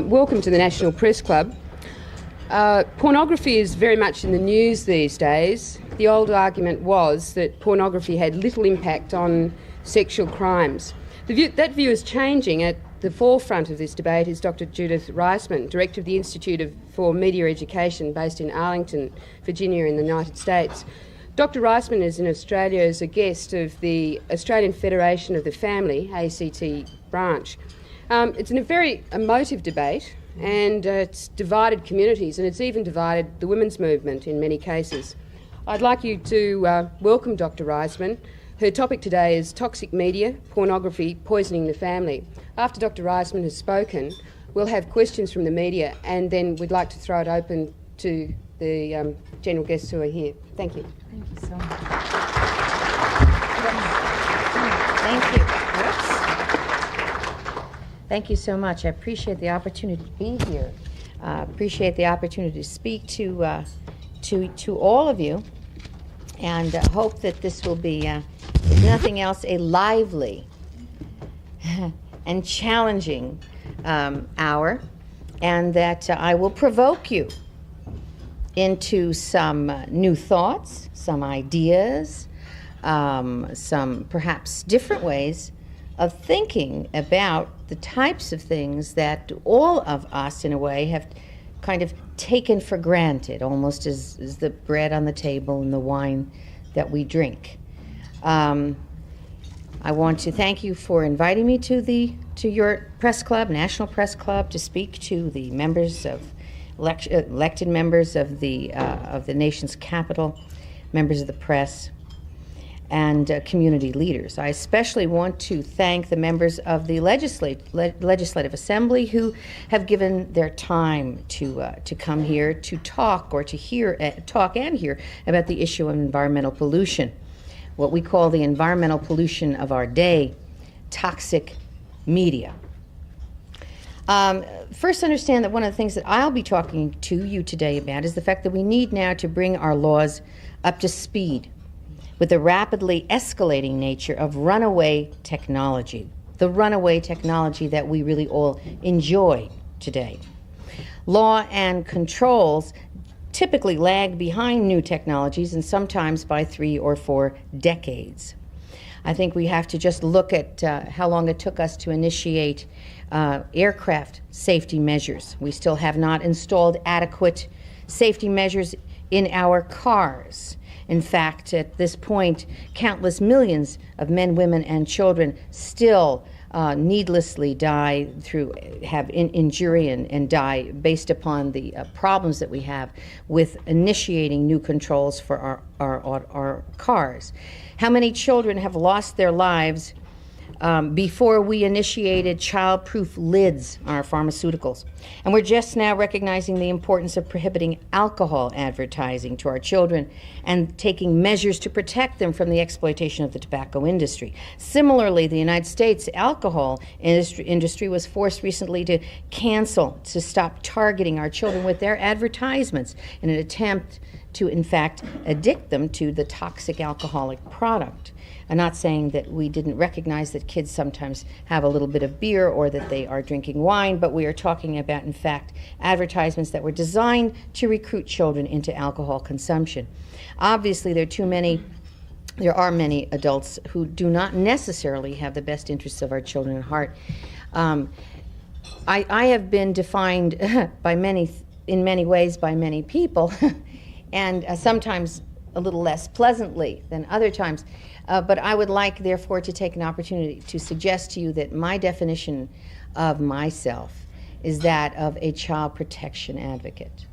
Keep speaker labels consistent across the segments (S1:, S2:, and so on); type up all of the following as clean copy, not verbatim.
S1: Welcome to the National Press Club. Pornography is very much in the news these days. The old argument was that pornography had little impact on sexual crimes. That view is changing. At the forefront of this debate is Dr. Judith Reisman, Director of the Institute for Media Education based in Arlington, Virginia in the United States. Dr. Reisman is in Australia as a guest of the Australian Federation of the Family, ACT branch. It's a very emotive debate, and it's divided communities, and it's even divided the women's movement in many cases. I'd like you to welcome Dr. Reisman. Her topic today is toxic media, pornography, poisoning the family. After Dr. Reisman has spoken, we'll have questions from the media, and then we'd like to throw it open to the general guests who are here. Thank you.
S2: Thank you so much. Thank you. Thank you so much. I appreciate the opportunity to be here. Appreciate the opportunity to speak to all of you, and hope that this will be, if nothing else, a lively and challenging hour, and that I will provoke you into some new thoughts, some ideas, some perhaps different ways of thinking about the types of things that all of us, in a way, have kind of taken for granted, almost as the bread on the table and the wine that we drink. I want to thank you for inviting me to your press club, National Press Club, to speak to the members of elected members of the nation's capital, members of the press, and community leaders. I especially want to thank the members of the Legislative Assembly who have given their time to come here to talk or to hear about the issue of environmental pollution, what we call the environmental pollution of our day, toxic media. First, understand that one of the things that I'll be talking to you today about is the fact that we need now to bring our laws up to speed with the rapidly escalating nature of runaway technology, the runaway technology that we really all enjoy today. Law and controls typically lag behind new technologies, and sometimes by 3 or 4 decades. I think we have to just look at how long it took us to initiate aircraft safety measures. We still have not installed adequate safety measures in our cars. In fact, at this point, countless millions of men, women, and children still needlessly have injury and die based upon the problems that we have with initiating new controls for our cars. How many children have lost their lives before we initiated child-proof lids on our pharmaceuticals? And we're just now recognizing the importance of prohibiting alcohol advertising to our children and taking measures to protect them from the exploitation of the tobacco industry. Similarly, the United States alcohol industry was forced recently to stop targeting our children with their advertisements in an attempt to, in fact, addict them to the toxic alcoholic product. I'm not saying that we didn't recognize that kids sometimes have a little bit of beer or that they are drinking wine, but we are talking about, in fact, advertisements that were designed to recruit children into alcohol consumption. Obviously, there are many adults who do not necessarily have the best interests of our children at heart. I have been defined in many ways by many people, and sometimes a little less pleasantly than other times. But I would like, therefore, to take an opportunity to suggest to you that my definition of myself is that of a child protection advocate.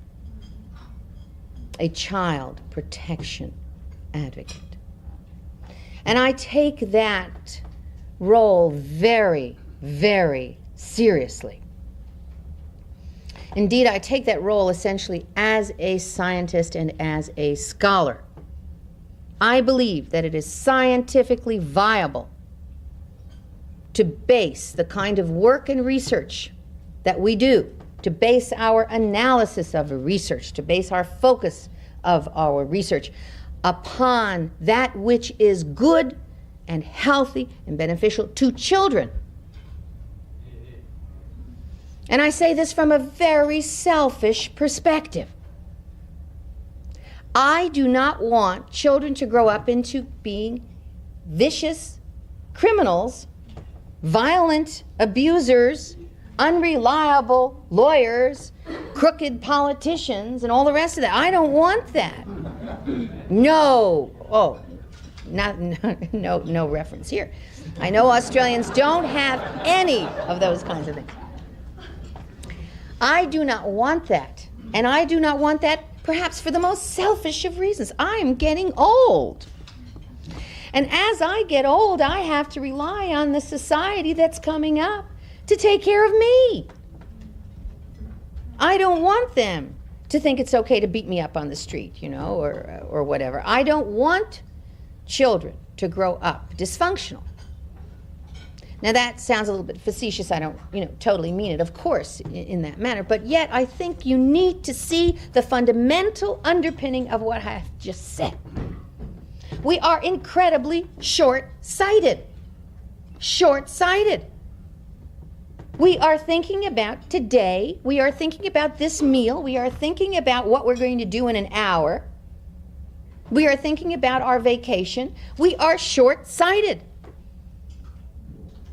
S2: A child protection advocate. And I take that role very, very seriously. Indeed, I take that role essentially as a scientist and as a scholar. I believe that it is scientifically viable to base the kind of work and research that we do, to base our analysis of research, to base our focus of our research upon that which is good and healthy and beneficial to children. And I say this from a very selfish perspective. I do not want children to grow up into being vicious criminals, violent abusers, unreliable lawyers, crooked politicians, and all the rest of that. I don't want that. No. Oh, no reference here. I know Australians don't have any of those kinds of things. I do not want that. And I do not want that perhaps for the most selfish of reasons. I'm getting old. And as I get old, I have to rely on the society that's coming up to take care of me. I don't want them to think it's okay to beat me up on the street, or whatever. I don't want children to grow up dysfunctional. Now that sounds a little bit facetious. I don't, totally mean it, of course, in that manner. But yet I think you need to see the fundamental underpinning of what I have just said. We are incredibly short-sighted. Short-sighted. We are thinking about today. We are thinking about this meal. We are thinking about what we're going to do in an hour. We are thinking about our vacation. We are short-sighted.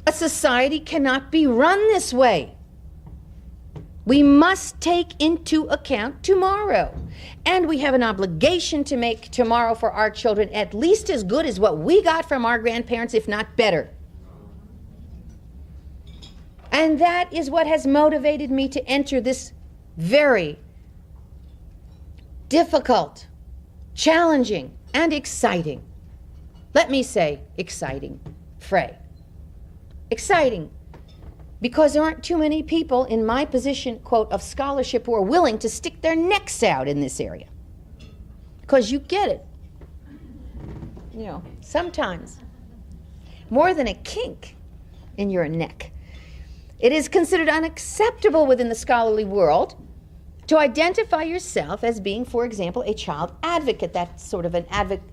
S2: A society cannot be run this way. We must take into account tomorrow. And we have an obligation to make tomorrow for our children at least as good as what we got from our grandparents, if not better. And that is what has motivated me to enter this very difficult, challenging, and exciting, let me say exciting, fray. Exciting, because there aren't too many people in my position, quote, of scholarship who are willing to stick their necks out in this area. Because you get it. Sometimes more than a kink in your neck. It is considered unacceptable within the scholarly world to identify yourself as being, for example, a child advocate. That's sort of an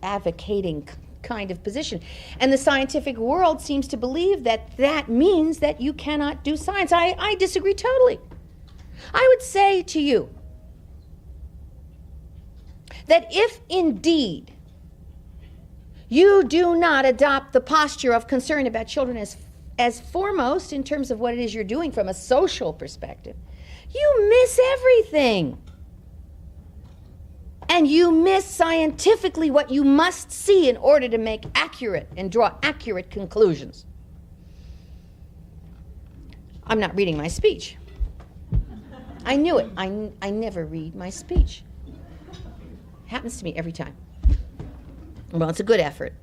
S2: advocating kind of position. And the scientific world seems to believe that means that you cannot do science. I disagree totally. I would say to you that if indeed you do not adopt the posture of concern about children as foremost in terms of what it is you're doing from a social perspective, you miss everything. And you miss scientifically what you must see in order to make accurate and draw accurate conclusions. I'm not reading my speech. I knew it. I never read my speech. Happens to me every time. Well, it's a good effort.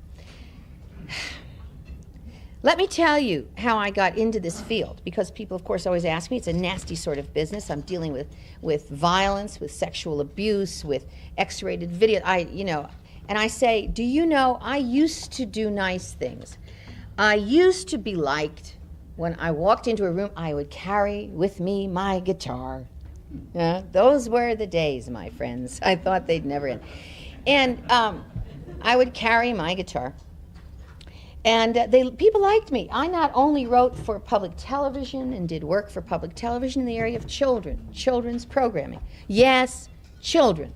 S2: Let me tell you how I got into this field, because people, of course, always ask me. It's a nasty sort of business. I'm dealing with violence, with sexual abuse, with X-rated video. And I say, do you know, I used to do nice things. I used to be liked. When I walked into a room, I would carry with me my guitar. Those were the days, my friends. I thought they'd never end. And I would carry my guitar. And people liked me. I not only wrote for public television and did work for public television in the area of children's programming. Yes, children.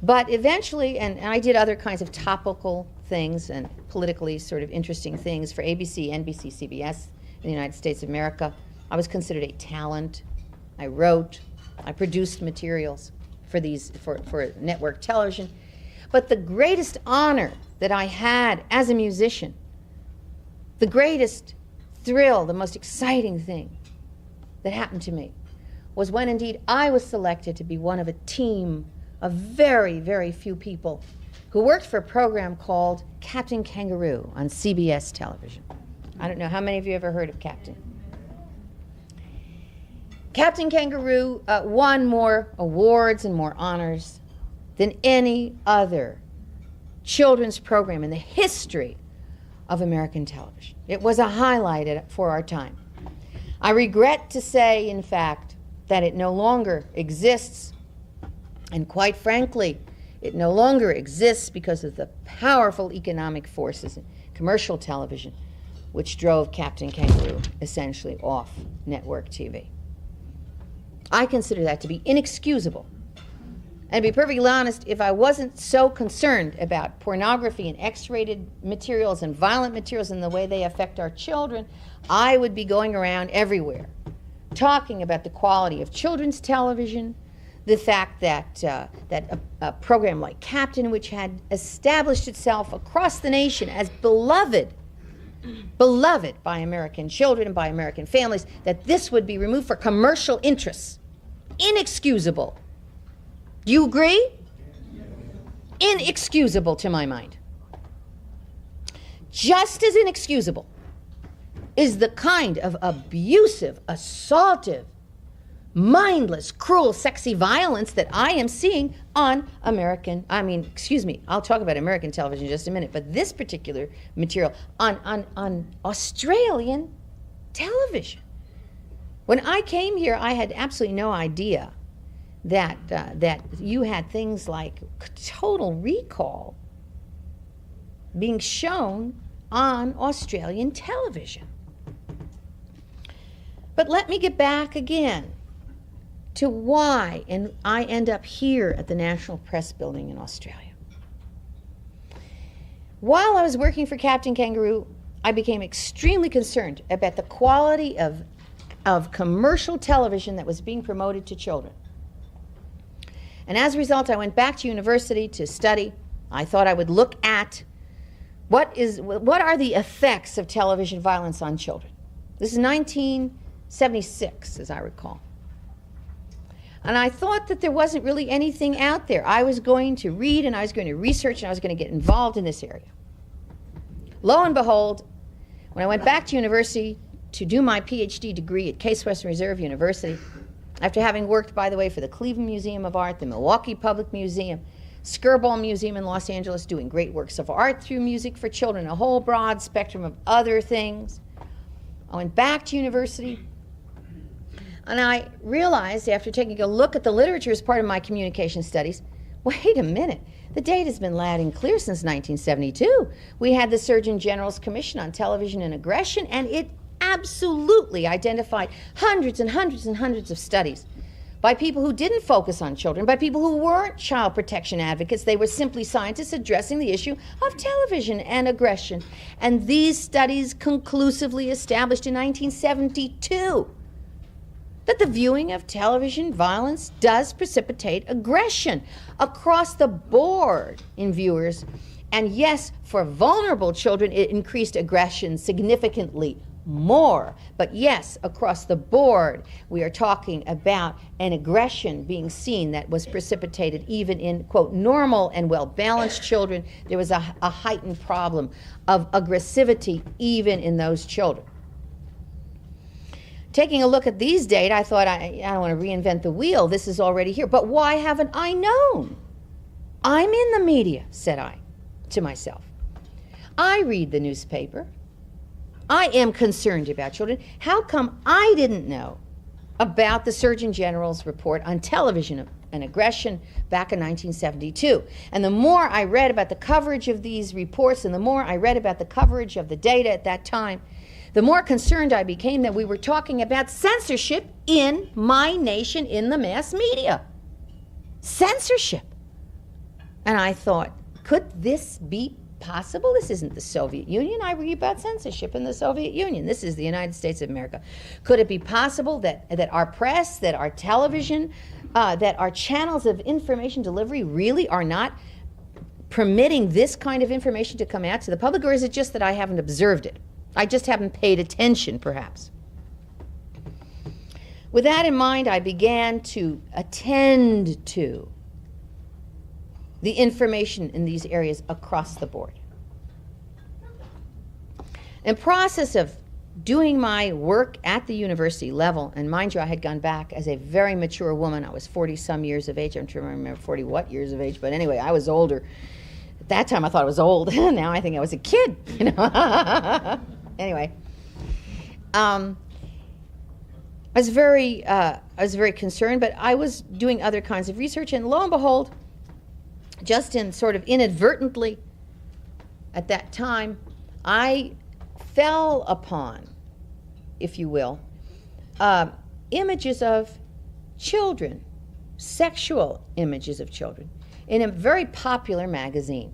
S2: But eventually, and I did other kinds of topical things and politically sort of interesting things for ABC, NBC, CBS in the United States of America. I was considered a talent. I wrote, I produced materials for network television. But the greatest honor that I had as a musician, the greatest thrill, the most exciting thing that happened to me was when indeed I was selected to be one of a team of very, very few people who worked for a program called Captain Kangaroo on CBS television. I don't know how many of you ever heard of Captain. Captain Kangaroo won more awards and more honors than any other children's program in the history of American television. It was a highlight for our time. I regret to say, in fact, that it no longer exists, and quite frankly, It no longer exists because of the powerful economic forces in commercial television, which drove Captain Kangaroo essentially off network TV. I consider that to be inexcusable. And to be perfectly honest, if I wasn't so concerned about pornography and X-rated materials and violent materials and the way they affect our children, I would be going around everywhere talking about the quality of children's television, the fact that a program like Captain, which had established itself across the nation as beloved by American children and by American families, that this would be removed for commercial interests. Inexcusable. Do you agree? Inexcusable to my mind. Just as inexcusable is the kind of abusive, assaultive, mindless, cruel, sexy violence that I am seeing on I'll talk about American television in just a minute, but this particular material on Australian television. When I came here, I had absolutely no idea that you had things like Total Recall being shown on Australian television. But let me get back again to why I end up here at the National Press Building in Australia. While I was working for Captain Kangaroo, I became extremely concerned about the quality of commercial television that was being promoted to children. And as a result, I went back to university to study. I thought I would look at what are the effects of television violence on children. This is 1976, as I recall. And I thought that there wasn't really anything out there. I was going to read and I was going to research and I was going to get involved in this area. Lo and behold, when I went back to university to do my PhD degree at Case Western Reserve University, after having worked, by the way, for the Cleveland Museum of Art, the Milwaukee Public Museum, Skirball Museum in Los Angeles, doing great works of art through music for children, a whole broad spectrum of other things, I went back to university, and I realized, after taking a look at the literature as part of my communication studies, wait a minute, the data has been loud and clear since 1972. We had the Surgeon General's Commission on Television and Aggression, and it absolutely identified hundreds and hundreds and hundreds of studies by people who didn't focus on children, by people who weren't child protection advocates. They were simply scientists addressing the issue of television and aggression. And these studies conclusively established in 1972 that the viewing of television violence does precipitate aggression across the board in viewers. And yes, for vulnerable children, it increased aggression significantly more. But yes, across the board, we are talking about an aggression being seen that was precipitated even in, quote, normal and well-balanced children. There was a heightened problem of aggressivity even in those children. Taking a look at these data, I thought, I don't want to reinvent the wheel. This is already here. But why haven't I known? I'm in the media, said I to myself. I read the newspaper. I am concerned about children. How come I didn't know about the Surgeon General's report on television and aggression back in 1972? And the more I read about the coverage of these reports and the more I read about the coverage of the data at that time, the more concerned I became that we were talking about censorship in my nation in the mass media. Censorship. And I thought, could this be possible? This isn't the Soviet Union. I read about censorship in the Soviet Union. This is the United States of America. Could it be possible that our press, that our television, that our channels of information delivery really are not permitting this kind of information to come out to the public? Or is it just that I haven't observed it? I just haven't paid attention, perhaps. With that in mind, I began to attend to the information in these areas across the board. In the process of doing my work at the university level, and mind you, I had gone back as a very mature woman. I was 40-some years of age. I'm trying to remember 40 what years of age, but anyway, I was older. At that time, I thought I was old. Now I think I was a kid, you know. Anyway, I was very concerned, but I was doing other kinds of research, and lo and behold, just in sort of inadvertently at that time, I fell upon, if you will, images of children, sexual images of children, in a very popular magazine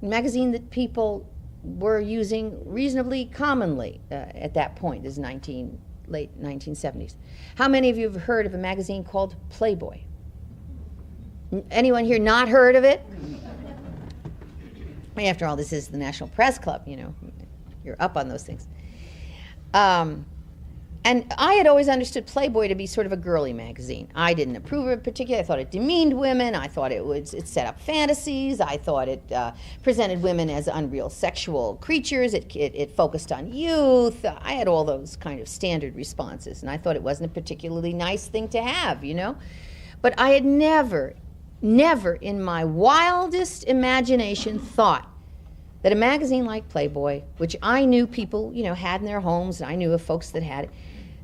S2: that people were using reasonably commonly at that point. This is late 1970s. How many of you have heard of a magazine called Playboy? Anyone here not heard of it? After all, this is the National Press Club, you know. You're up on those things. And I had always understood Playboy to be sort of a girly magazine. I didn't approve of it particularly. I thought it demeaned women. I thought it set up fantasies. I thought it presented women as unreal sexual creatures. It focused on youth. I had all those kind of standard responses, and I thought it wasn't a particularly nice thing to have, you know. But I had never in my wildest imagination thought that a magazine like Playboy, which I knew people, you know, had in their homes, and I knew of folks that had it,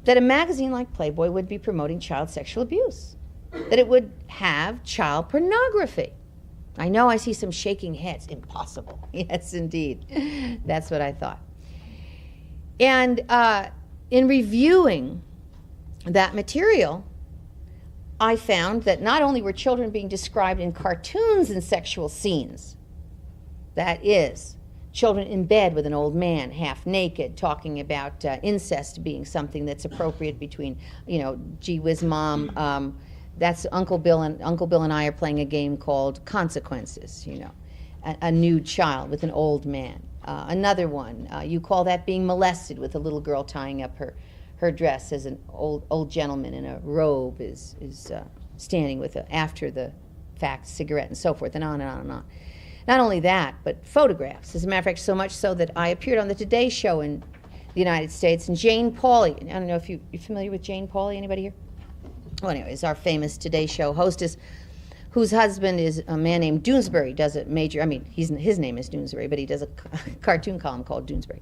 S2: that a magazine like Playboy would be promoting child sexual abuse, that it would have child pornography. I know I see some shaking heads. Impossible. Yes, indeed. That's what I thought. And in reviewing that material, I found that not only were children being described in cartoons in sexual scenes, that is, children in bed with an old man, half naked, talking about incest being something that's appropriate between, you know, gee whiz mom, that's Uncle Bill and I are playing a game called Consequences, you know, a nude child with an old man. Another one, you call that being molested, with a little girl tying up her dress as an old gentleman in a robe is standing with after the fact cigarette and so forth, and on and on and on. Not only that, but photographs. As a matter of fact, so much so that I appeared on the Today Show in the United States, and Jane Pauley, I don't know if you're familiar with Jane Pauley, anybody here? Well, anyway, it's our famous Today Show hostess, whose husband is a man named Doonesbury, does a major, I mean, his name is Doonesbury, but he does a cartoon column called Doonesbury.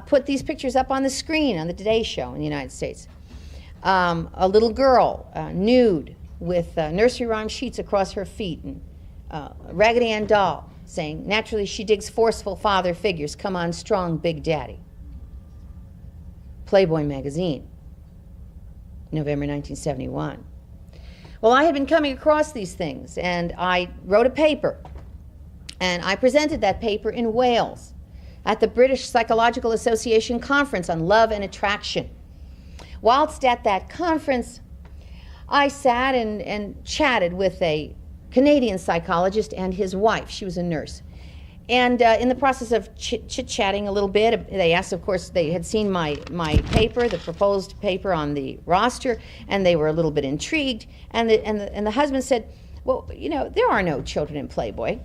S2: Put these pictures up on the screen on the Today Show in the United States. A little girl, nude, with nursery rhyme sheets across her feet, and Raggedy Ann doll saying, naturally she digs forceful father figures, come on strong, Big Daddy. Playboy magazine, November 1971. Well, I had been coming across these things, and I wrote a paper, and I presented that paper in Wales at the British Psychological Association Conference on Love and Attraction. Whilst at that conference, I sat and chatted with a Canadian psychologist and his wife. She was a nurse. And in the process of chit-chatting a little bit, they asked, of course, they had seen my paper, the proposed paper on the roster, and they were a little bit intrigued. And the husband said, well, you know, there are no children in Playboy.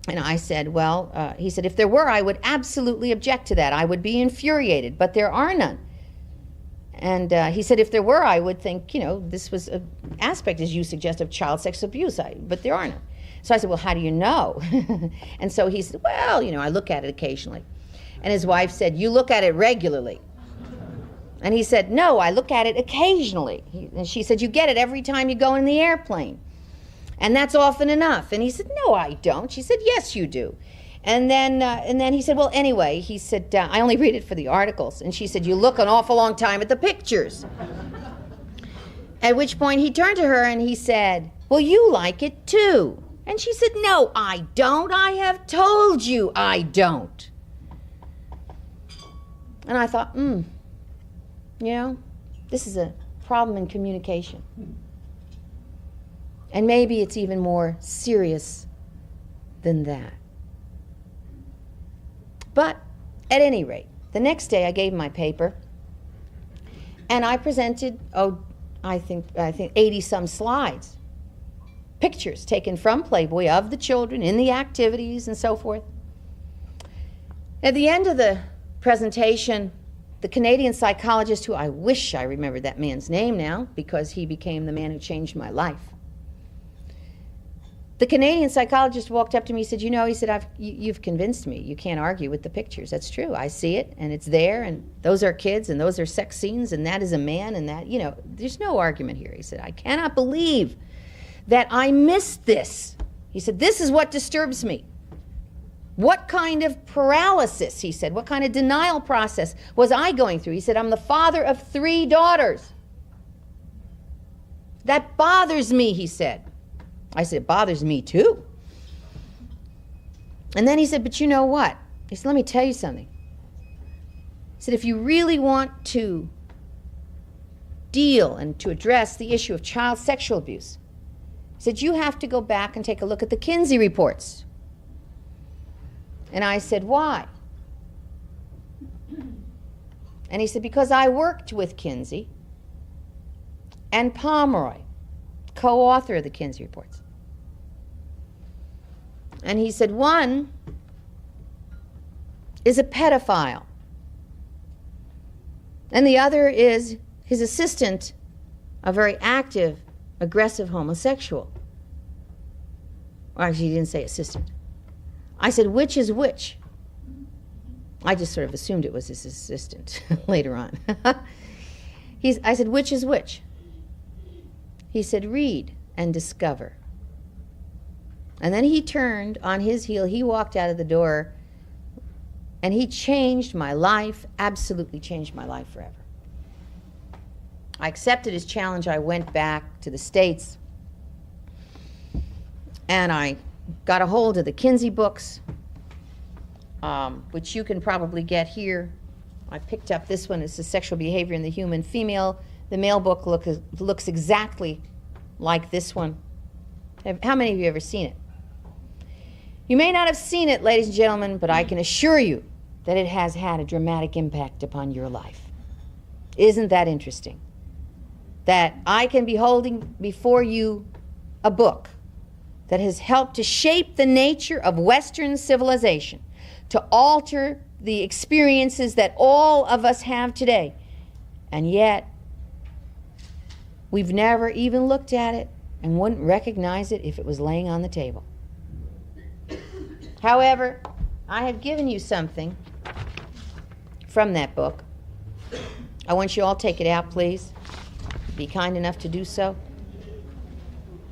S2: And I said, well, he said, if there were, I would absolutely object to that. I would be infuriated, but there are none. And he said, if there were, I would think, you know, this was an aspect, as you suggest, of child sex abuse, but there are none. So I said, well, how do you know? And so he said, well, you know, I look at it occasionally. And his wife said, you look at it regularly. And he said, no, I look at it occasionally. And she said, you get it every time you go in the airplane. And that's often enough. And he said, no, I don't. She said, yes, you do. And then he said, well, anyway, he said, I only read it for the articles. And she said, you look an awful long time at the pictures. At which point he turned to her and he said, well, you like it too. And she said, no, I don't. I have told you I don't. And I thought, you know, this is a problem in communication. And maybe it's even more serious than that. But at any rate, the next day I gave my paper, and I presented, I think 80-some slides, pictures taken from Playboy of the children in the activities and so forth. At the end of the presentation, the Canadian psychologist, who I wish I remembered that man's name now, because he became the man who changed my life. The Canadian psychologist walked up to me and said, you know, he said, you've convinced me. You can't argue with the pictures. That's true. I see it, and it's there, and those are kids, and those are sex scenes, and that is a man, and that, you know, there's no argument here. He said, I cannot believe that I missed this He said, this is what disturbs me. What kind of paralysis, he said, what kind of denial process was I going through? He said, I'm the father of 3 daughters. That bothers me, he said. I said, it bothers me too. And then he said, but you know what? He said, let me tell you something. He said, if you really want to deal and to address the issue of child sexual abuse, he said, you have to go back and take a look at the Kinsey reports. And I said, why? And he said, because I worked with Kinsey and Pomeroy, co-author of the Kinsey reports. And he said, one is a pedophile, and the other is his assistant, a very active, aggressive homosexual. Or actually, he didn't say assistant. I said, which is which? I just sort of assumed it was his assistant later on. I said, which is which? He said, read and discover. And then he turned on his heel, he walked out of the door, and he changed my life, absolutely changed my life forever. I accepted his challenge. I went back to the States, and I got a hold of the Kinsey books, which you can probably get here. I picked up this one. It's the Sexual Behavior in the Human Female. The male book looks exactly like this one. How many of you have ever seen it? You may not have seen it, ladies and gentlemen, but I can assure you that it has had a dramatic impact upon your life. Isn't that interesting? That I can be holding before you a book that has helped to shape the nature of Western civilization, to alter the experiences that all of us have today. And yet, we've never even looked at it and wouldn't recognize it if it was laying on the table. However, I have given you something from that book. I want you all to take it out, please. Be kind enough to do so.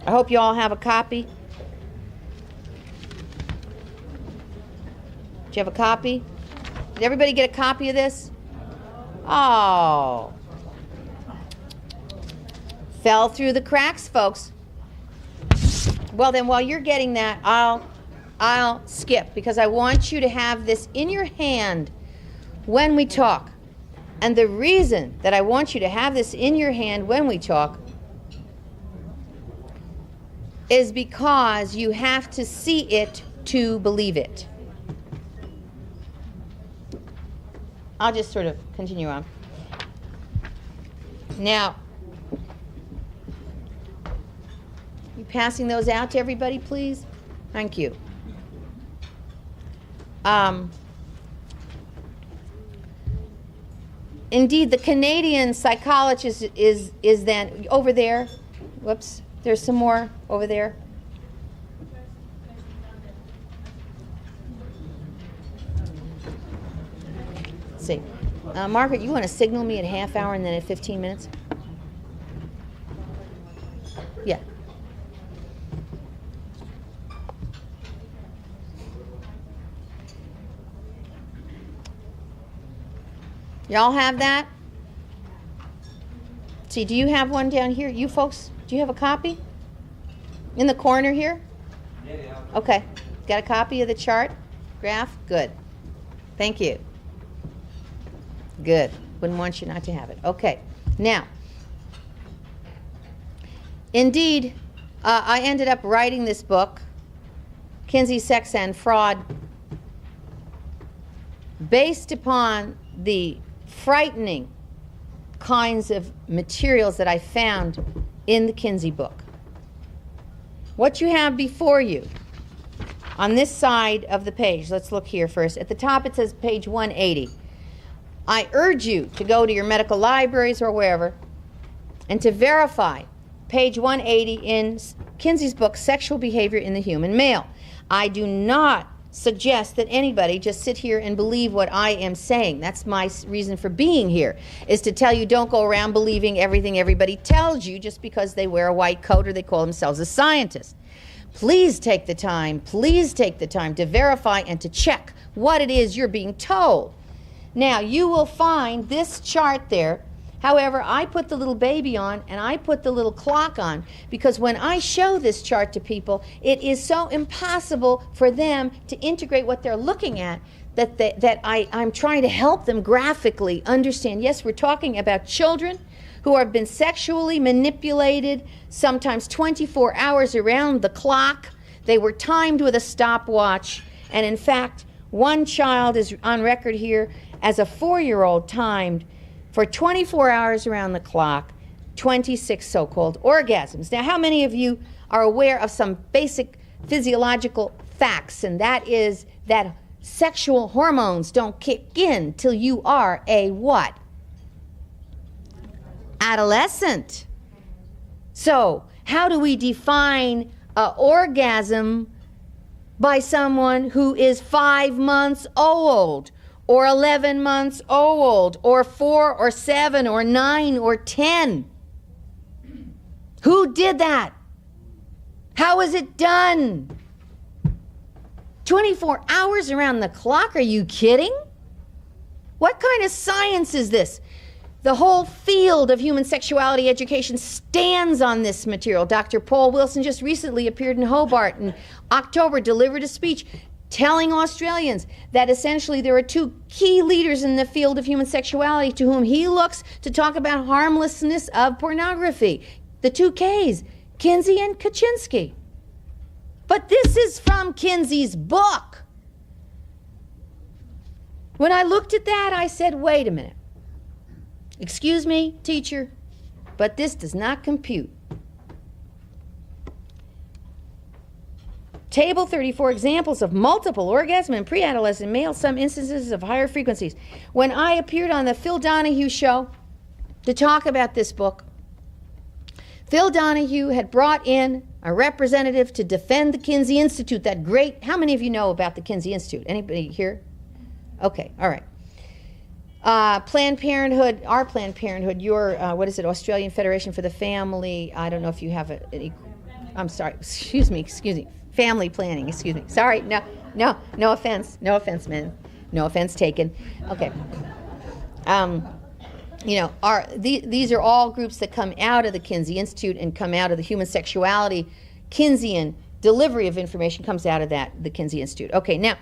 S2: I hope you all have a copy. Do you have a copy? Did everybody get a copy of this? Oh. Fell through the cracks, folks. Well, then, while you're getting that, I'll skip, because I want you to have this in your hand when we talk. And the reason that I want you to have this in your hand when we talk is because you have to see it to believe it. I'll just sort of continue on. Now, you passing those out to everybody, please? Thank you. Indeed, the Canadian psychologist is then over there. Whoops, there's some more over there. Let's see. Margaret, you want to signal me at a half hour and then at 15 minutes? Yeah. Y'all have that? See, do you have one down here? You folks, do you have a copy? In the corner here? Yeah. Okay. Got a copy of the chart? Graph? Good. Thank you. Good. Wouldn't want you not to have it. Okay. Now, indeed, I ended up writing this book, Kinsey, Sex and Fraud, based upon the frightening kinds of materials that I found in the Kinsey book. What you have before you on this side of the page, let's look here first. At the top it says page 180. I urge you to go to your medical libraries or wherever and to verify page 180 in Kinsey's book, Sexual Behavior in the Human Male. I do not suggest that anybody just sit here and believe what I am saying. That's my reason for being here, is to tell you don't go around believing everything everybody tells you just because they wear a white coat or they call themselves a scientist. Please take the time to verify and to check what it is you're being told. Now, you will find this chart there. However, I put the little baby on and I put the little clock on because when I show this chart to people, it is so impossible for them to integrate what they're looking at that I'm trying to help them graphically understand. Yes, we're talking about children who have been sexually manipulated, sometimes 24 hours around the clock. They were timed with a stopwatch. And in fact, one child is on record here as a 4-year-old timed for 24 hours around the clock, 26 so-called orgasms. Now, how many of you are aware of some basic physiological facts? And that is that sexual hormones don't kick in till you are a what? Adolescent. So, how do we define an orgasm by someone who is 5 months old, or 11 months old, or 4, or 7, or 9, or 10? Who did that? How was it done? 24 hours around the clock? Are you kidding? What kind of science is this? The whole field of human sexuality education stands on this material. Dr. Paul Wilson just recently appeared in Hobart in October, delivered a speech telling Australians that essentially there are 2 key leaders in the field of human sexuality to whom he looks to talk about harmlessness of pornography. The 2 Ks, Kinsey and Kinsey. But this is from Kinsey's book. When I looked at that, I said, wait a minute. Excuse me, teacher, but this does not compute. Table 34, examples of multiple orgasm in pre-adolescent males, some instances of higher frequencies. When I appeared on the Phil Donahue show to talk about this book, Phil Donahue had brought in a representative to defend the Kinsey Institute, that great, how many of you know about the Kinsey Institute? Anybody here? Okay, all right. Planned Parenthood, our Planned Parenthood, your, what is it, Australian Federation for the Family, I don't know if you have I'm sorry, excuse me, family planning, excuse me. Sorry, no offense, man. No offense taken. Okay. These are all groups that come out of the Kinsey Institute and come out of the human sexuality. Kinseyan delivery of information comes out of the Kinsey Institute. Okay, now,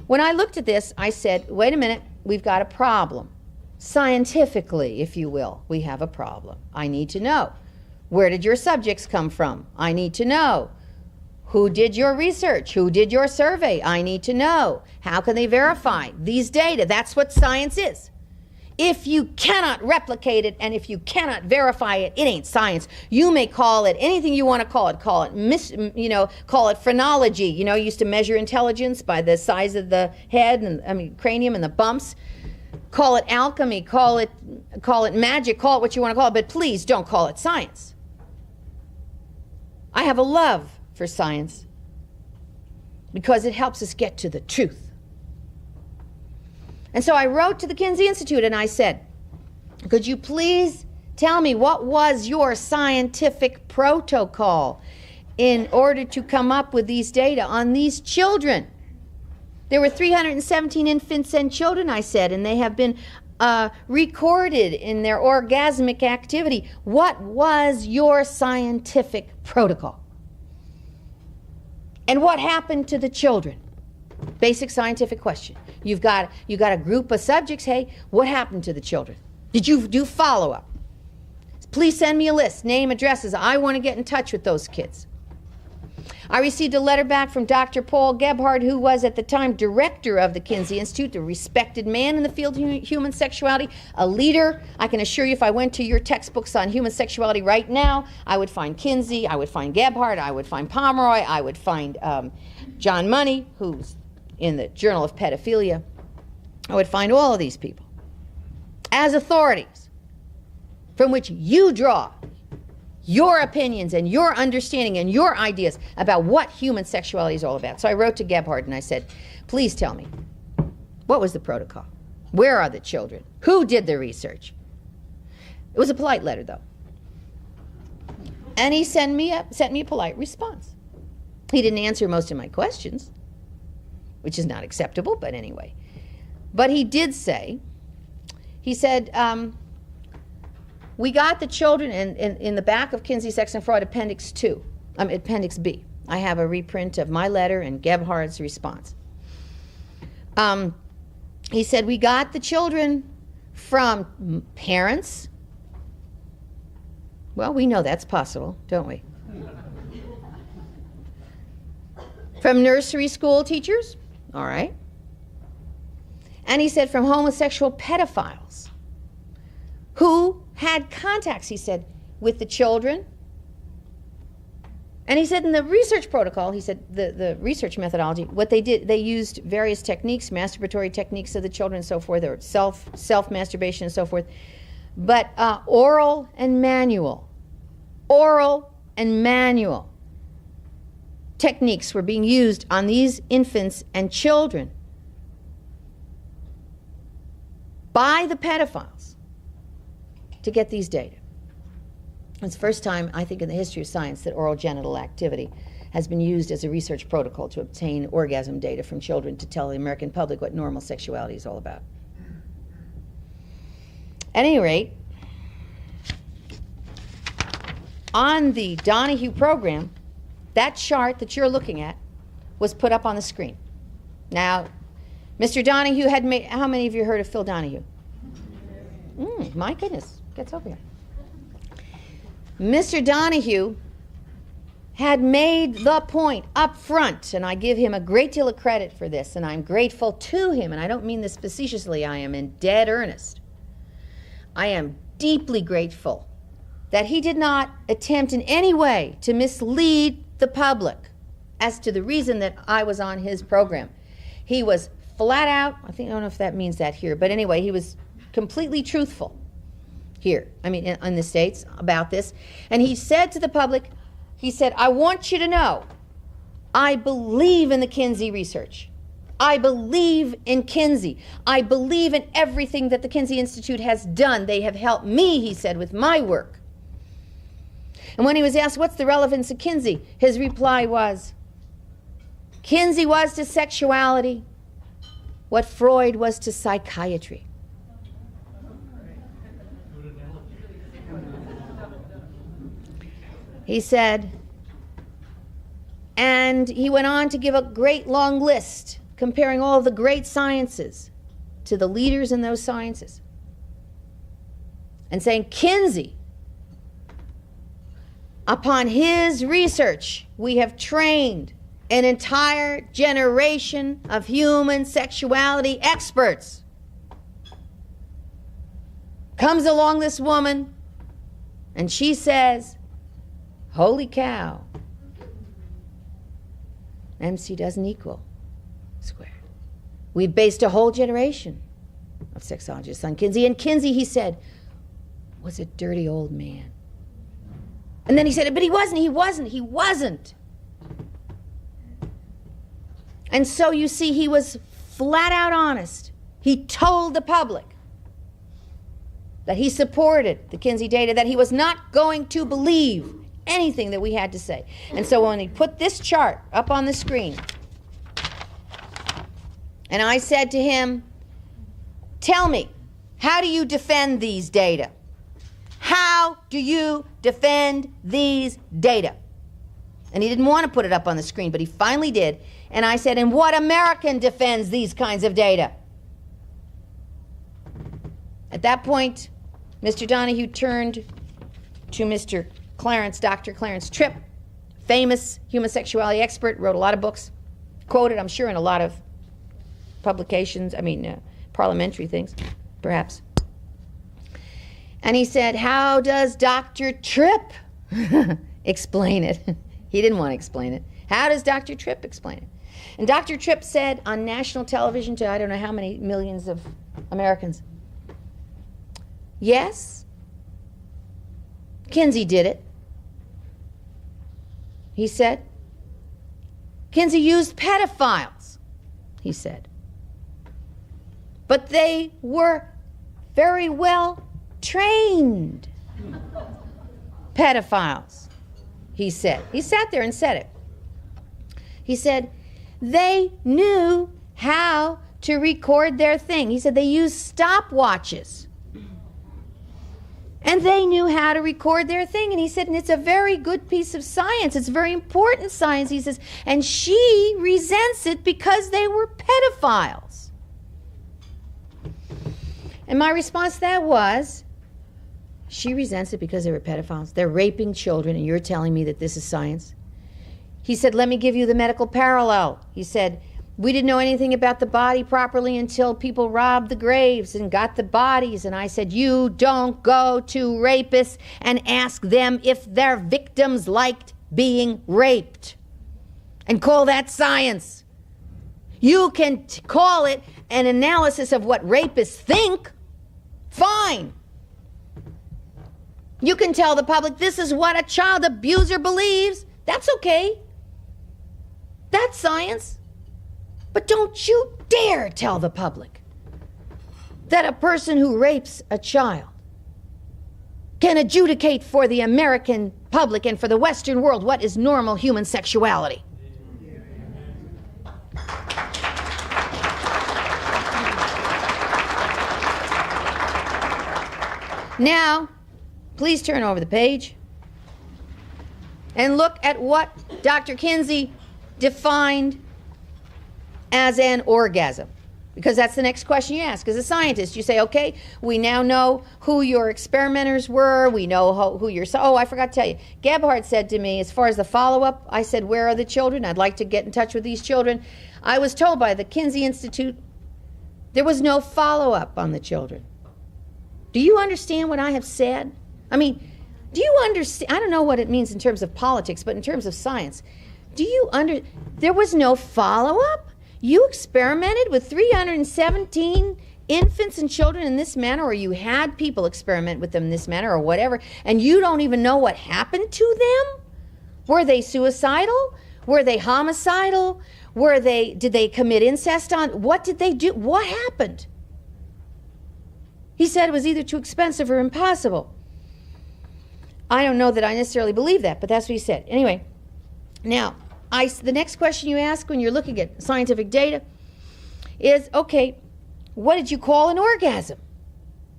S2: when I looked at this, I said, wait a minute, we've got a problem. Scientifically, if you will, we have a problem. I need to know. Where did your subjects come from? I need to know. Who did your research? Who did your survey? I need to know. How can they verify these data? That's what science is. If you cannot replicate it and if you cannot verify it, it ain't science. You may call it anything you want to call it. Call it phrenology. You used to measure intelligence by the size of the head and cranium and the bumps. Call it alchemy. Call it magic. Call it what you want to call it. But please don't call it science. I have a love for science because it helps us get to the truth. And so I wrote to the Kinsey Institute and I said, could you please tell me what was your scientific protocol in order to come up with these data on these children? There were 317 infants and children, I said, and they have been recorded in their orgasmic activity. What was your scientific protocol? And what happened to the children? Basic scientific question. You got a group of subjects. Hey, what happened to the children? Did you do follow-up? Please send me a list, name, addresses. I want to get in touch with those kids. I received a letter back from Dr. Paul Gebhardt, who was at the time director of the Kinsey Institute, a respected man in the field of human sexuality, a leader. I can assure you if I went to your textbooks on human sexuality right now, I would find Kinsey, I would find Gebhardt, I would find Pomeroy, I would find John Money, who's in the Journal of Pedophilia. I would find all of these people as authorities from which you draw your opinions and your understanding and your ideas about what human sexuality is all about. So I wrote to Gebhardt and I said, please tell me, what was the protocol? Where are the children? Who did the research? It was a polite letter, though. And he sent me a polite response. He didn't answer most of my questions, which is not acceptable, but anyway. But he did say, he said, we got the children in the back of Kinsey Sex and Fraud Appendix B. I have a reprint of my letter and Gebhardt's response. He said, we got the children from parents. Well, we know that's possible, don't we? From nursery school teachers, all right. And he said from homosexual pedophiles who had contacts, he said, with the children. And he said in the research protocol, he said the research methodology, what they did, they used various techniques, masturbatory techniques of the children and so forth, or self-masturbation and so forth, but oral and manual techniques were being used on these infants and children by the pedophiles to get these data. It's the first time, I think, in the history of science that oral genital activity has been used as a research protocol to obtain orgasm data from children to tell the American public what normal sexuality is all about. At any rate, on the Donahue program, that chart that you're looking at was put up on the screen. Now, Mr. Donahue had made, how many of you heard of Phil Donahue? My goodness, gets over here. Mr. Donahue had made the point up front, and I give him a great deal of credit for this, and I'm grateful to him, and I don't mean this facetiously, I am in dead earnest. I am deeply grateful that he did not attempt in any way to mislead the public as to the reason that I was on his program. He was flat out, I don't know if that means that here, but anyway, he was completely truthful here, in the States about this. And he said to the public, he said, I want you to know, I believe in the Kinsey research. I believe in Kinsey. I believe in everything that the Kinsey Institute has done. They have helped me, he said, with my work. And when he was asked, what's the relevance of Kinsey? His reply was, Kinsey was to sexuality what Freud was to psychiatry. He said, and he went on to give a great long list comparing all of the great sciences to the leaders in those sciences and saying, Kinsey, upon his research, we have trained an entire generation of human sexuality experts. Comes along this woman, and she says, holy cow, MC doesn't equal squared. We've based a whole generation of sexologists on Kinsey. And Kinsey, he said, was a dirty old man. And then he said, but he wasn't. And so you see, he was flat out honest. He told the public that he supported the Kinsey data, that he was not going to believe anything that we had to say. And so when he put this chart up on the screen, and I said to him, tell me, how do you defend these data? How do you defend these data? And he didn't want to put it up on the screen, but he finally did. And I said, and what American defends these kinds of data? At that point, Mr. Donahue turned to Dr. Clarence Tripp, famous human sexuality expert, wrote a lot of books, quoted, I'm sure, in a lot of publications, parliamentary things, perhaps. And he said, how does Dr. Tripp explain it? He didn't want to explain it. How does Dr. Tripp explain it? And Dr. Tripp said on national television to I don't know how many millions of Americans, yes, Kinsey did it. He said, Kinsey used pedophiles, he said. But they were very well trained pedophiles, he said. He sat there and said it. He said, they knew how to record their thing. He said they used stopwatches. And they knew how to record their thing. And he said, and it's a very good piece of science. It's very important science, he says. And she resents it because they were pedophiles. And my response to that was, she resents it because they were pedophiles. They're raping children, and you're telling me that this is science? He said, let me give you the medical parallel. He said, we didn't know anything about the body properly until people robbed the graves and got the bodies. And I said, you don't go to rapists and ask them if their victims liked being raped and call that science. You can call it an analysis of what rapists think. Fine. You can tell the public this is what a child abuser believes. That's okay. That's science. But don't you dare tell the public that a person who rapes a child can adjudicate for the American public and for the Western world what is normal human sexuality. Now, please turn over the page and look at what Dr. Kinsey defined as an orgasm, because that's the next question you ask. As a scientist, you say, okay, we now know who your experimenters were, we know who your... Oh, I forgot to tell you. Gebhardt said to me, as far as the follow-up, I said, where are the children? I'd like to get in touch with these children. I was told by the Kinsey Institute there was no follow-up on the children. Do you understand what I have said? I mean, do you understand? I don't know what it means in terms of politics, but in terms of science, there was no follow-up? You experimented with 317 infants and children in this manner, or you had people experiment with them in this manner, or whatever, and you don't even know what happened to them? Were they suicidal? Were they homicidal? Did they commit incest on? What did they do? What happened? He said it was either too expensive or impossible. I don't know that I necessarily believe that, but that's what he said. Anyway, now, the next question you ask when you're looking at scientific data is, okay, what did you call an orgasm?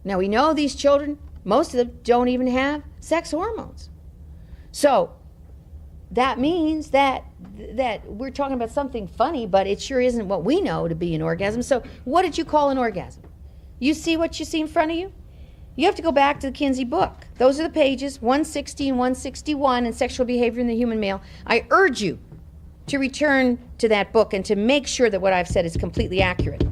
S2: Now, we know these children, most of them don't even have sex hormones. So that means that we're talking about something funny, but it sure isn't what we know to be an orgasm. So what did you call an orgasm? You see what you see in front of you? You have to go back to the Kinsey book. Those are the pages, 160 and 161 in Sexual Behavior in the Human Male. I urge you to return to that book and to make sure that what I've said is completely accurate.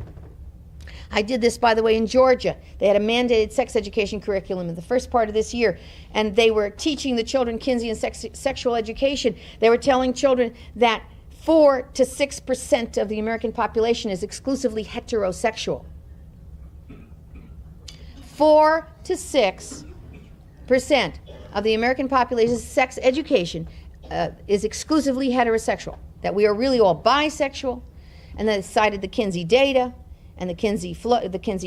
S2: I did this, by the way, in Georgia. They had a mandated sex education curriculum in the first part of this year, and they were teaching the children Kinsey and sexual education. They were telling children that 4 to 6% of the American population is exclusively heterosexual. 4 to 6% of the American population's sex education is exclusively heterosexual, that we are really all bisexual, and they cited the Kinsey data and the Kinsey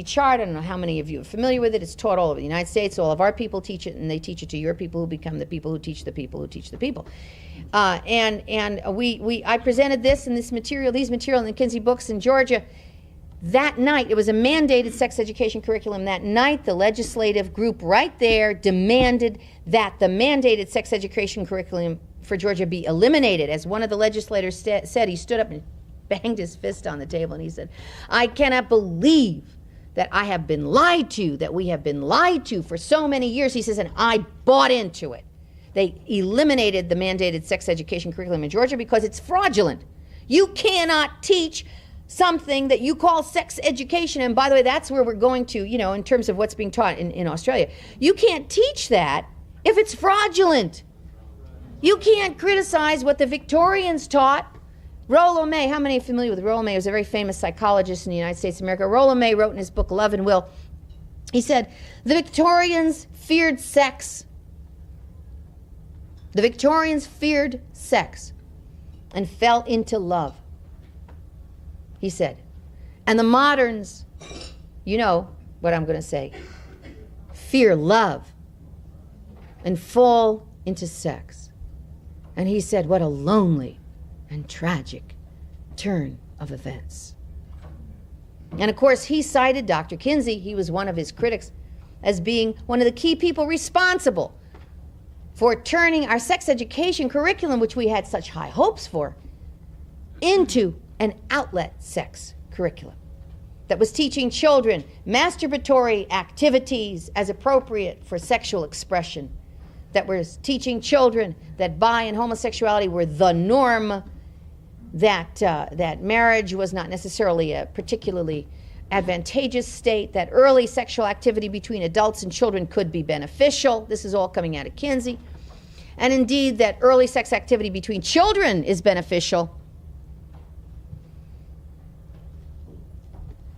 S2: chart. I don't know how many of you are familiar with it. It's taught all over the United States. All of our people teach it, and they teach it to your people who become the people who teach the people who teach the people. I presented these material in the Kinsey books in Georgia. That night, it was a mandated sex education curriculum. That night, the legislative group right there demanded that the mandated sex education curriculum for Georgia be eliminated. As one of the legislators said, he stood up and banged his fist on the table and he said, I cannot believe that I have been lied to, that we have been lied to for so many years. He says, and I bought into it. They eliminated the mandated sex education curriculum in Georgia because it's fraudulent. You cannot teach something that you call sex education, and by the way, that's where we're going to, in terms of what's being taught in Australia. You can't teach that if it's fraudulent. You can't criticize what the Victorians taught. Rollo May, how many are familiar with Rollo May? He was a very famous psychologist in the United States of America. Rollo May wrote in his book, Love and Will, he said, the Victorians feared sex. The Victorians feared sex and fell into love. He said, and the moderns, you know what I'm going to say, fear love and fall into sex. And he said, what a lonely and tragic turn of events. And of course, he cited Dr. Kinsey, he was one of his critics, as being one of the key people responsible for turning our sex education curriculum, which we had such high hopes for, into an outlet sex curriculum that was teaching children masturbatory activities as appropriate for sexual expression, that was teaching children that bi and homosexuality were the norm, that marriage was not necessarily a particularly advantageous state, that early sexual activity between adults and children could be beneficial. This is all coming out of Kinsey. And indeed, that early sex activity between children is beneficial.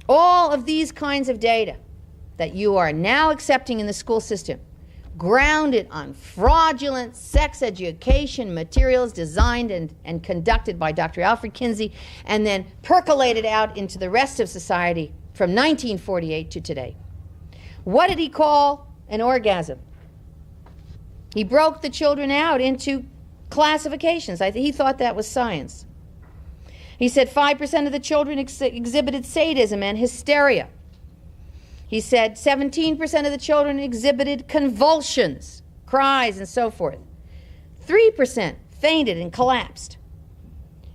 S2: All of these kinds of data that you are now accepting in the school system, grounded on fraudulent sex education materials designed and conducted by Dr. Alfred Kinsey, and then percolated out into the rest of society from 1948 to today. What did he call an orgasm? He broke the children out into classifications. He thought that was science. He said 5% of the children exhibited sadism and hysteria. He said 17% of the children exhibited convulsions, cries, and so forth. 3% fainted and collapsed.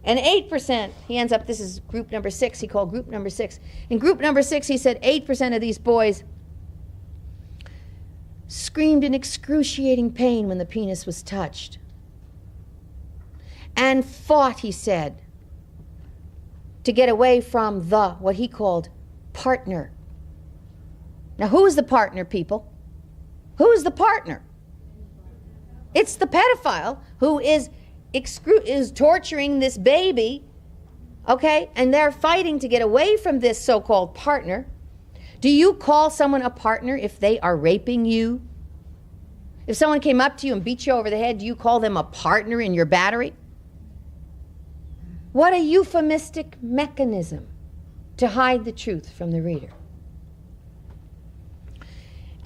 S2: And 8%, he ends up, this is group number 6, he called group number 6. In group number 6, he said 8% of these boys screamed in excruciating pain when the penis was touched. And fought, he said, to get away from what he called partner. Now, who is the partner, people? Who is the partner? It's the pedophile who is torturing this baby, okay? And they're fighting to get away from this so-called partner. Do you call someone a partner if they are raping you? If someone came up to you and beat you over the head, do you call them a partner in your battery? What a euphemistic mechanism to hide the truth from the reader.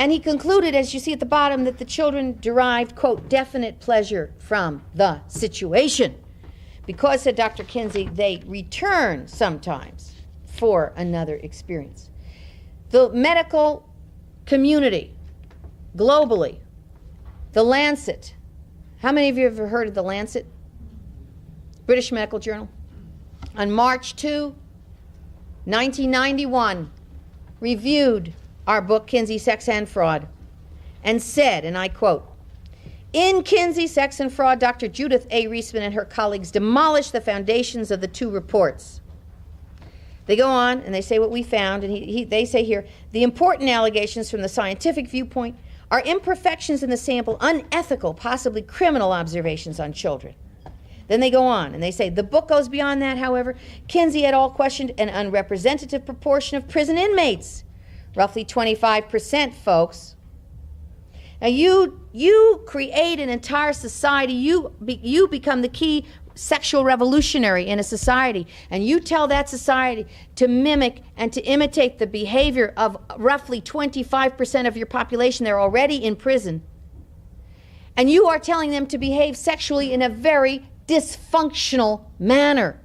S2: And he concluded, as you see at the bottom, that the children derived, quote, definite pleasure from the situation. Because, said Dr. Kinsey, they return sometimes for another experience. The medical community, globally, the Lancet. How many of you have ever heard of the Lancet? British Medical Journal. On March 2, 1991, reviewed our book, Kinsey, Sex and Fraud, and said, and I quote, in Kinsey, Sex and Fraud, Dr. Judith A. Reisman and her colleagues demolished the foundations of the two reports. They go on and they say what we found, and they say here, the important allegations from the scientific viewpoint are imperfections in the sample, unethical, possibly criminal observations on children. Then they go on and they say, the book goes beyond that, however. Kinsey et al. Questioned an unrepresentative proportion of prison inmates, roughly 25%, folks. Now you create an entire society, you become the key sexual revolutionary in a society, and you tell that society to mimic and to imitate the behavior of roughly 25% of your population. They're already in prison. And you are telling them to behave sexually in a very dysfunctional manner.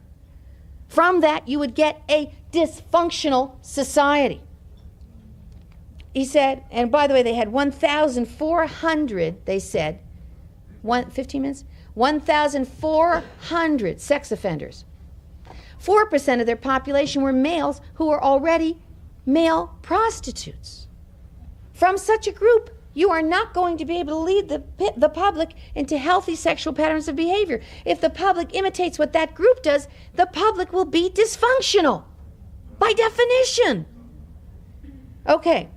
S2: From that, you would get a dysfunctional society. He said, and by the way, they had 1,400, they said, 15 minutes? 1,400 sex offenders. 4% of their population were males who were already male prostitutes. From such a group, you are not going to be able to lead the public into healthy sexual patterns of behavior. If the public imitates what that group does, the public will be dysfunctional, by definition. Okay.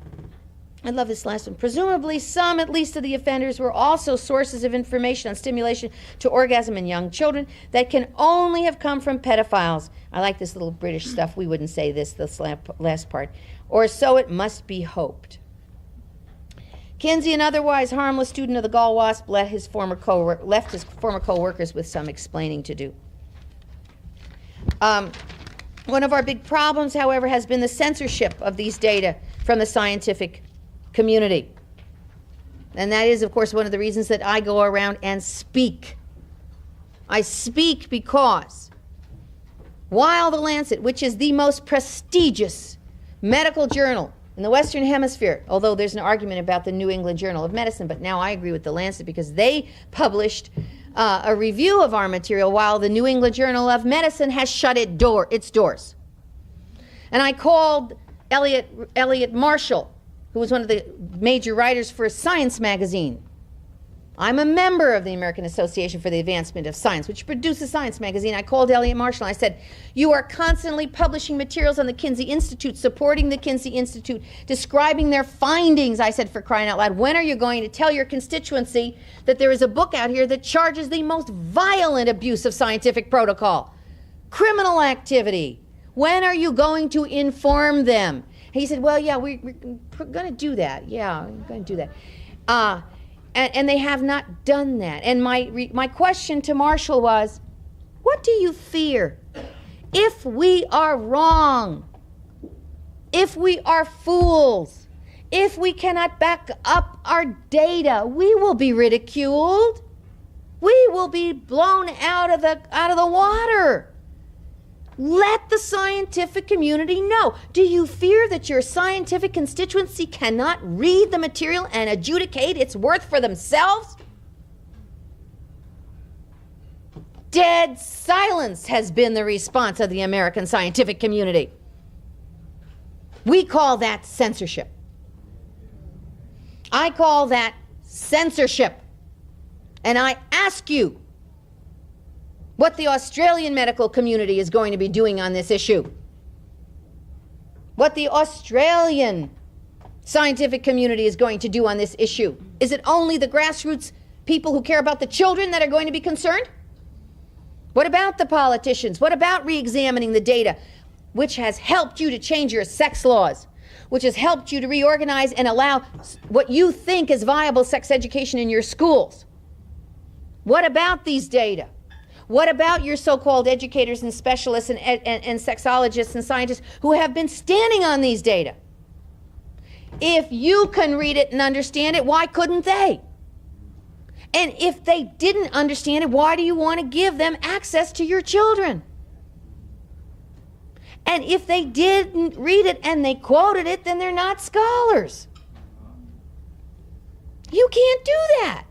S2: I love this last one. Presumably, some, at least, of the offenders were also sources of information on stimulation to orgasm in young children that can only have come from pedophiles. I like this little British stuff. We wouldn't say this last part. Or so it must be hoped. Kinsey, an otherwise harmless student of the Gall Wasp, left his former co-workers with some explaining to do. One of our big problems, however, has been the censorship of these data from the scientific community. And that is, of course, one of the reasons that I go around and speak I speak because while the Lancet, which is the most prestigious medical journal in the Western Hemisphere, although there's an argument about the New England Journal of Medicine, but now I agree with the Lancet because they published a review of our material while the New England Journal of Medicine has shut its doors. And I called Elliot Marshall, who was one of the major writers for Science magazine. I'm a member of the American Association for the Advancement of Science, which produces Science magazine. I called Elliot Marshall and I said, you are constantly publishing materials on the Kinsey Institute, supporting the Kinsey Institute, describing their findings. I said, for crying out loud, when are you going to tell your constituency that there is a book out here that charges the most violent abuse of scientific protocol? Criminal activity. When are you going to inform them? He said, well, yeah, we're going to do that. Yeah, we're going to do that. And they have not done that. And my question to Marshall was, what do you fear? If we are wrong, if we are fools, if we cannot back up our data, we will be ridiculed. We will be blown out of the water. Let the scientific community know. Do you fear that your scientific constituency cannot read the material and adjudicate its worth for themselves? Dead silence has been the response of the American scientific community. We call that censorship. I call that censorship. And I ask you, what the Australian medical community is going to be doing on this issue. What the Australian scientific community is going to do on this issue. Is it only the grassroots people who care about the children that are going to be concerned? What about the politicians? What about re-examining the data, which has helped you to change your sex laws, which has helped you to reorganize and allow what you think is viable sex education in your schools? What about these data? What about your so-called educators and specialists and sexologists and scientists who have been standing on these data? If you can read it and understand it, why couldn't they? And if they didn't understand it, why do you want to give them access to your children? And if they didn't read it and they quoted it, then they're not scholars. You can't do that.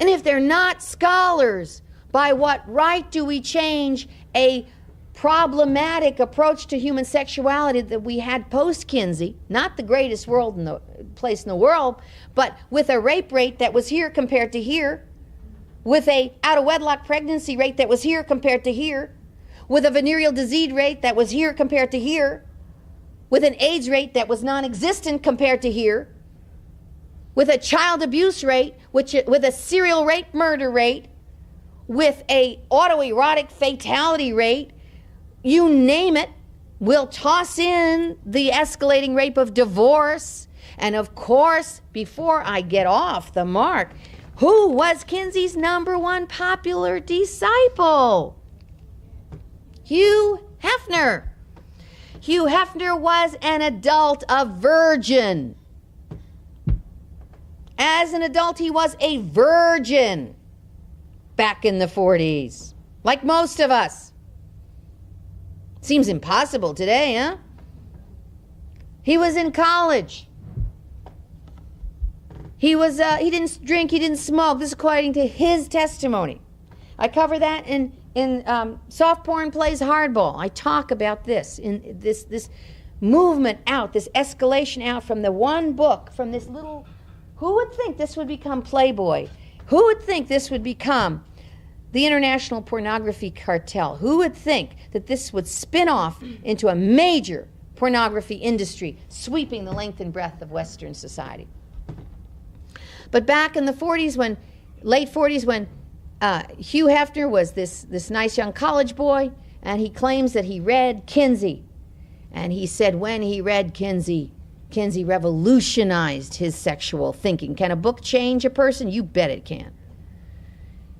S2: And if they're not scholars, by what right do we change a problematic approach to human sexuality that we had post-Kinsey, not the greatest place in the world, but with a rape rate that was here compared to here, with a out-of-wedlock pregnancy rate that was here compared to here, with a venereal disease rate that was here compared to here, with an AIDS rate that was non-existent compared to here, with a child abuse rate, with a serial rape murder rate, with a autoerotic fatality rate, you name it. We'll toss in the escalating rate of divorce. And of course, before I get off the mark, who was Kinsey's #1 popular disciple? Hugh Hefner. Hugh Hefner was an adult, a virgin. As an adult, he was a virgin back in the 40s, like most of us. Seems impossible today, huh? He was in college. He didn't drink, he didn't smoke. This is according to his testimony. I cover that in Soft Porn Plays Hardball. I talk about this, in this movement out, this escalation out from the one book, from this little... Who would think this would become Playboy? Who would think this would become the international pornography cartel? Who would think that this would spin off into a major pornography industry, sweeping the length and breadth of Western society? But back in the 40s, late 40s, when Hugh Hefner was this nice young college boy, and he claims that he read Kinsey. And he said when he read Kinsey revolutionized his sexual thinking. Can a book change a person? You bet it can.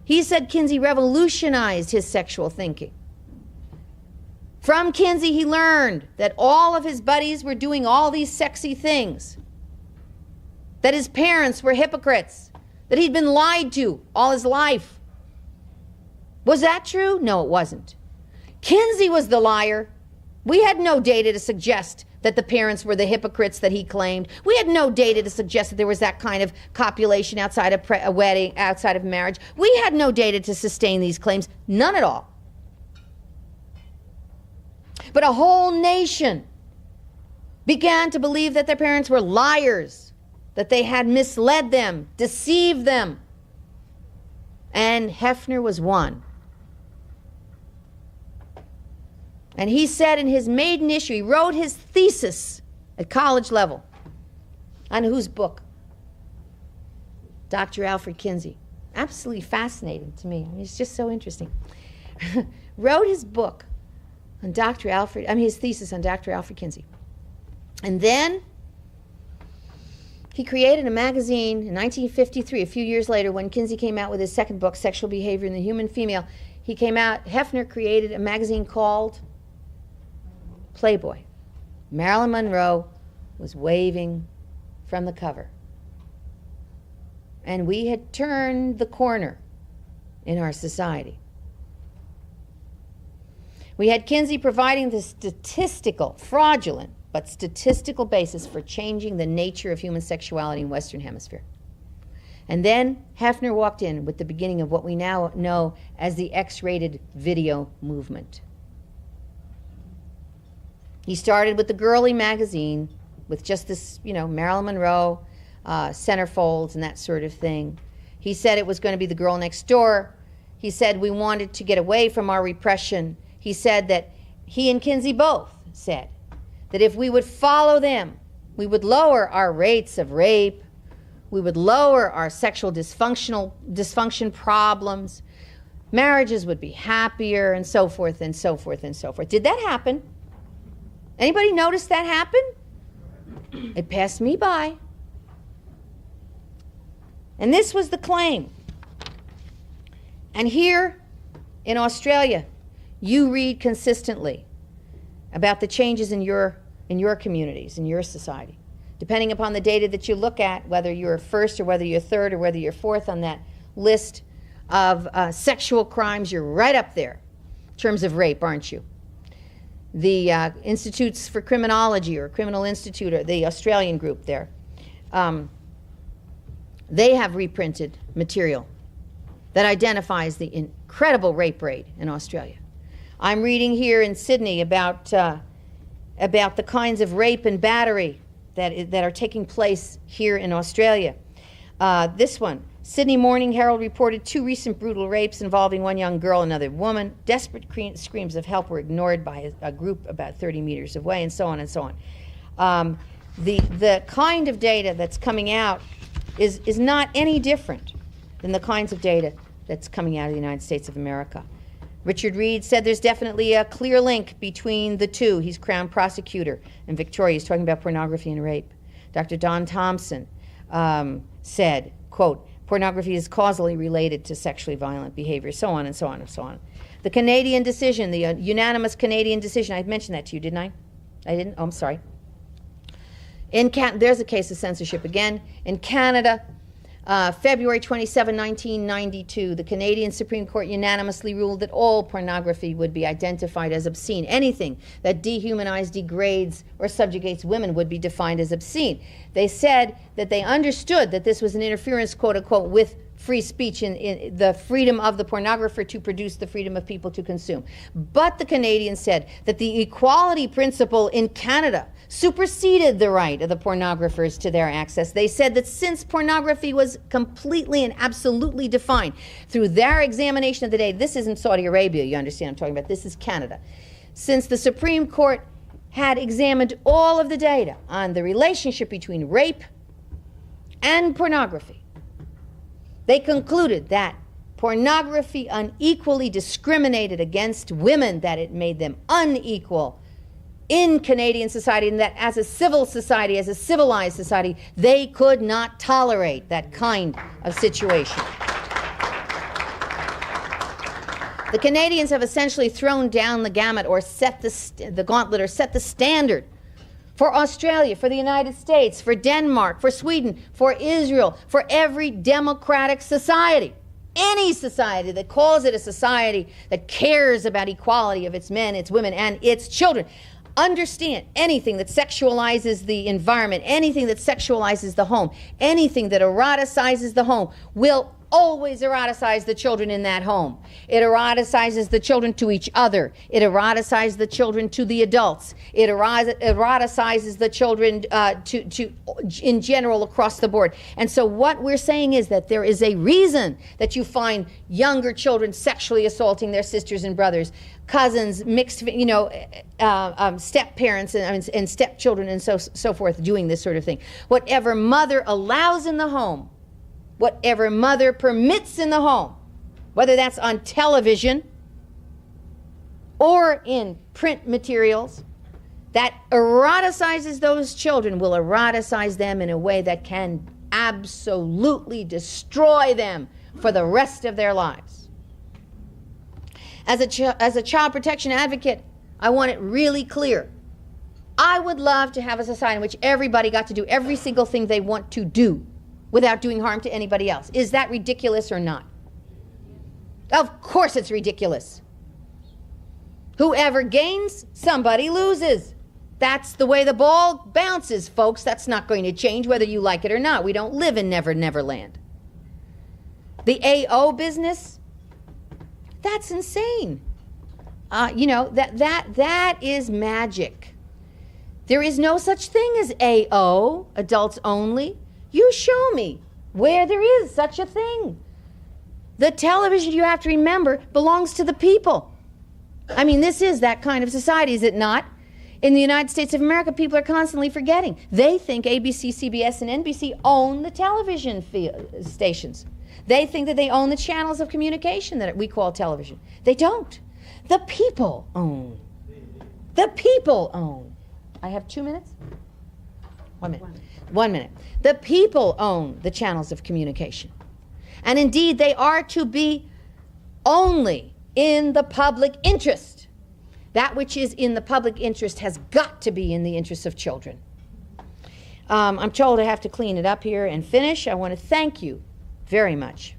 S2: He said Kinsey revolutionized his sexual thinking. From Kinsey, he learned that all of his buddies were doing all these sexy things, that his parents were hypocrites, that he'd been lied to all his life. Was that true? No, it wasn't. Kinsey was the liar. We had no data to suggest that the parents were the hypocrites that he claimed. We had no data to suggest that there was that kind of copulation outside of a wedding, outside of marriage. We had no data to sustain these claims. None at all. But a whole nation began to believe that their parents were liars, that they had misled them, deceived them. And Hefner was one. And he said in his maiden issue, he wrote his thesis at college level. On whose book? Dr. Alfred Kinsey. Absolutely fascinating to me. I mean, it's just so interesting. Wrote his book on his thesis on Dr. Alfred Kinsey. And then he created a magazine in 1953, a few years later, when Kinsey came out with his second book, Sexual Behavior in the Human Female. Hefner created a magazine called Playboy. Marilyn Monroe was waving from the cover. And we had turned the corner in our society. We had Kinsey providing the fraudulent, but statistical basis for changing the nature of human sexuality in the Western Hemisphere. And then Hefner walked in with the beginning of what we now know as the X-rated video movement. He started with the girly magazine with just this, Marilyn Monroe, centerfolds and that sort of thing. He said it was going to be the girl next door. He said we wanted to get away from our repression. He said that he and Kinsey both said that if we would follow them, we would lower our rates of rape, we would lower our sexual dysfunction problems, marriages would be happier, and so forth and so forth and so forth. Did that happen? Anybody notice that happen? It passed me by. And this was the claim. And here in Australia, you read consistently about the changes in your communities, in your society. Depending upon the data that you look at, whether you're first or whether you're third or whether you're fourth on that list of sexual crimes, you're right up there in terms of rape, aren't you? The Institutes for Criminology, or Criminal Institute, or the Australian group there, they have reprinted material that identifies the incredible rape rate in Australia. I'm reading here in Sydney about the kinds of rape and battery that are taking place here in Australia. This one, Sydney Morning Herald reported 2 recent brutal rapes involving one young girl and another woman. Desperate screams of help were ignored by a group about 30 meters away, and so on and so on. The kind of data that's coming out is not any different than the kinds of data that's coming out of the United States of America. Richard Reed said there's definitely a clear link between the two. He's Crown Prosecutor in Victoria. He's talking about pornography and rape. Dr. Don Thompson said, quote, pornography is causally related to sexually violent behavior, so on and so on and so on. The Canadian decision, the unanimous Canadian decision, I mentioned that to you, didn't I? I didn't? Oh, I'm sorry. There's a case of censorship again. In Canada, February 27, 1992, the Canadian Supreme Court unanimously ruled that all pornography would be identified as obscene. Anything that dehumanizes, degrades, or subjugates women would be defined as obscene. They said that they understood that this was an interference, quote unquote, with free speech in the freedom of the pornographer to produce, the freedom of people to consume. But the Canadians said that the equality principle in Canada superseded the right of the pornographers to their access. They said that since pornography was completely and absolutely defined through their examination of the data, this isn't Saudi Arabia, you understand I'm talking about, this is Canada. Since the Supreme Court had examined all of the data on the relationship between rape and pornography, they concluded that pornography unequally discriminated against women, that it made them unequal in Canadian society, and that as a civil society, as a civilized society, they could not tolerate that kind of situation. The Canadians have essentially thrown down the gamut, or set the gauntlet, or set the standard for Australia, for the United States, for Denmark, for Sweden, for Israel, for every democratic society. Any society that calls it a society that cares about equality of its men, its women, and its children. Understand, anything that sexualizes the environment, anything that sexualizes the home, anything that eroticizes the home will always eroticize the children in that home. It eroticizes the children to each other. It eroticizes the children to the adults. It eroticizes the children in general across the board. And so what we're saying is that there is a reason that you find younger children sexually assaulting their sisters and brothers, cousins, mixed, step parents and stepchildren and so forth doing this sort of thing. Whatever mother allows in the home, whatever mother permits in the home, whether that's on television or in print materials, that eroticizes those children will eroticize them in a way that can absolutely destroy them for the rest of their lives. As a child protection advocate, I want it really clear. I would love to have a society in which everybody got to do every single thing they want to do without doing harm to anybody else. Is that ridiculous or not? Of course it's ridiculous. Whoever gains, somebody loses. That's the way the ball bounces, folks. That's not going to change whether you like it or not. We don't live in Never Never Land. The AO business, that's insane. That is magic. There is no such thing as AO, adults only. You show me where there is such a thing. The television, you have to remember, belongs to the people. I mean, this is that kind of society, is it not? In the United States of America, people are constantly forgetting. They think ABC, CBS, and NBC own the television stations. They think that they own the channels of communication that we call television. They don't. The people own. The people own. I have 2 minutes? 1 minute. 1 minute. The people own the channels of communication. And indeed, they are to be only in the public interest. That which is in the public interest has got to be in the interest of children. I'm told I have to clean it up here and finish. I want to thank you very much.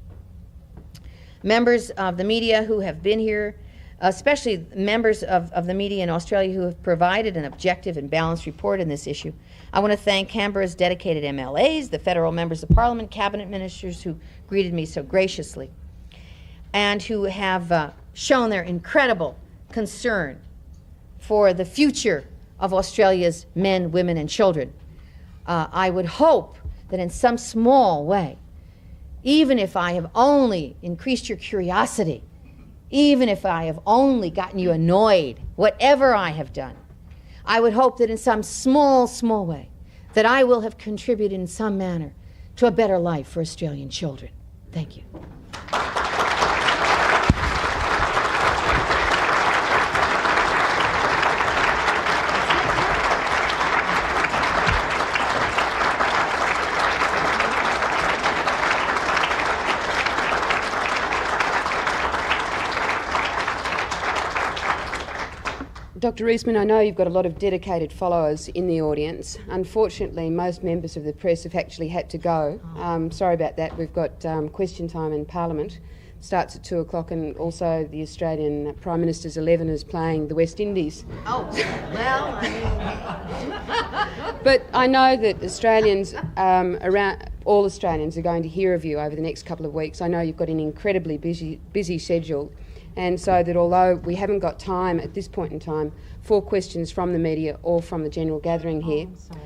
S2: Members of the media who have been here, especially members of the media in Australia who have provided an objective and balanced report on this issue. I want to thank Canberra's dedicated MLAs, the federal members of Parliament, cabinet ministers who greeted me so graciously, and who have shown their incredible concern for the future of Australia's men, women, and children. I would hope that in some small way, even if I have only increased your curiosity, even if I have only gotten you annoyed, whatever I have done, I would hope that in some small, small way, that I will have contributed in some manner to a better life for Australian children. Thank you.
S1: Dr. Reisman, I know you've got a lot of dedicated followers in the audience. Unfortunately, most members of the press have actually had to go. Sorry about that. We've got question time in Parliament. Starts at 2 o'clock, and also the Australian Prime Minister's 11 is playing the West Indies.
S2: Oh, well, I mean...
S1: But I know that Australians, all Australians are going to hear of you over the next couple of weeks. I know you've got an incredibly busy schedule. And so that although we haven't got time at this point in time for questions from the media or from the general gathering here.
S2: I'm sorry.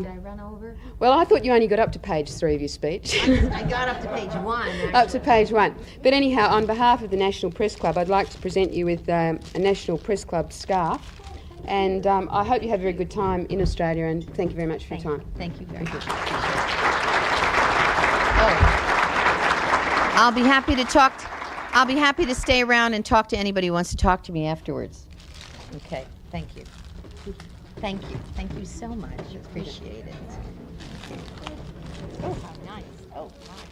S2: Did I run over?
S1: Well, I thought you only got up to page 3 of your speech.
S2: I got up to page 1. Actually.
S1: Up to page 1. But anyhow, on behalf of the National Press Club, I'd like to present you with a National Press Club scarf. And I hope you have a very good time in Australia, and thank you very much for your time.
S2: Thank you very much. I'll be happy to talk. I'll be happy to stay around and talk to anybody who wants to talk to me afterwards. Okay, thank you. Thank you. Thank you so much. Appreciate it. Oh, how nice. Oh, my.